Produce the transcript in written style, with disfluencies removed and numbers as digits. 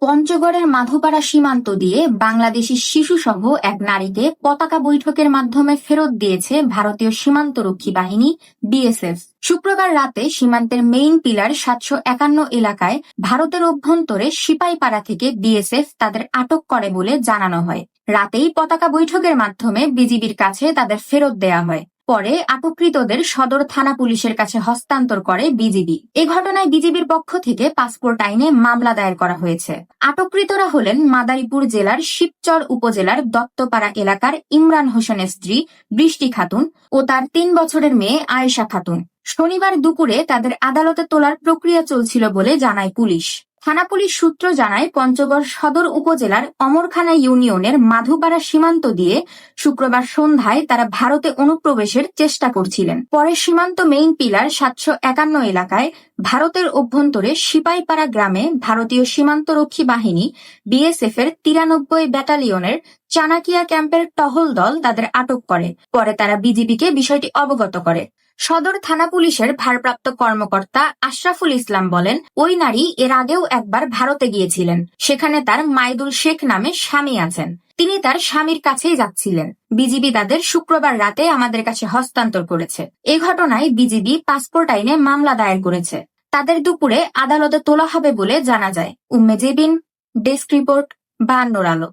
পঞ্চগড়ের মাধোপাড়া সীমান্ত দিয়ে বাংলাদেশি শিশুসহ এক নারীকে পতাকা বৈঠকের মাধ্যমে ফেরত দিয়েছে ভারতীয় সীমান্তরক্ষী বাহিনী বিএসএফ। শুক্রবার রাতে সীমান্তের মেইন পিলার ৭৫১ এলাকায় ভারতের অভ্যন্তরে সিপাইপাড়া থেকে বিএসএফ তাদের আটক করে বলে জানানো হয়। রাতেই পতাকা বৈঠকের মাধ্যমে বিজিবির কাছে তাদের ফেরত দেয়া হয়। পরে আটককৃতদের সদর থানা পুলিশের কাছে হস্তান্তর করে বিজিবি। এ ঘটনায় বিজিবির পক্ষ থেকে পাসপোর্ট আইনে মামলা দায়ের করা হয়েছে। আটককৃতরা হলেন মাদারীপুর জেলার শিবচর উপজেলার দত্তপাড়া এলাকার ইমরান হোসেনের স্ত্রী বৃষ্টি খাতুন ও তার ৩ বছরের মেয়ে আয়েশা খাতুন। শনিবার দুপুরে তাদের আদালতে তোলার প্রক্রিয়া চলছিল বলে জানায় পুলিশ। থানা পুলিশ সূত্র জানায়, পঞ্চগড় সদর উপজেলার অমরখানা ইউনিয়নের মাধুপাড়া সীমান্ত দিয়ে শুক্রবার সন্ধ্যায় তারা ভারতে অনুপ্রবেশের চেষ্টা করছিলেন। পরে সীমান্ত মেইন পিলার ৭৫১ এলাকায় ভারতের অভ্যন্তরে সিপাইপাড়া গ্রামে ভারতীয় সীমান্তরক্ষী বাহিনী বিএসএফ এর ৯৩ ব্যাটালিয়নের চানাকিয়া ক্যাম্পের টহল দল তাদের আটক করে। পরে তারা বিজিবিকে বিষয়টি অবগত করে। সদর থানা পুলিশের ভারপ্রাপ্ত কর্মকর্তা আশরাফুল ইসলাম বলেন, ওই নারী এর আগেও একবার ভারতে গিয়েছিলেন। সেখানে তার মাইদুল শেখ নামে স্বামী আছেন। তিনি তার স্বামীর কাছেই যাচ্ছিলেন। বিজিবি তাদের শুক্রবার রাতে আমাদের কাছে হস্তান্তর করেছে। এ ঘটনায় বিজিবি পাসপোর্ট আইনে মামলা দায়ের করেছে। তাদের দুপুরে আদালতে তোলা হবে বলে জানা যায়। উম্মে জেবিন, ডেস্ক রিপোর্ট, ৫২ আলো।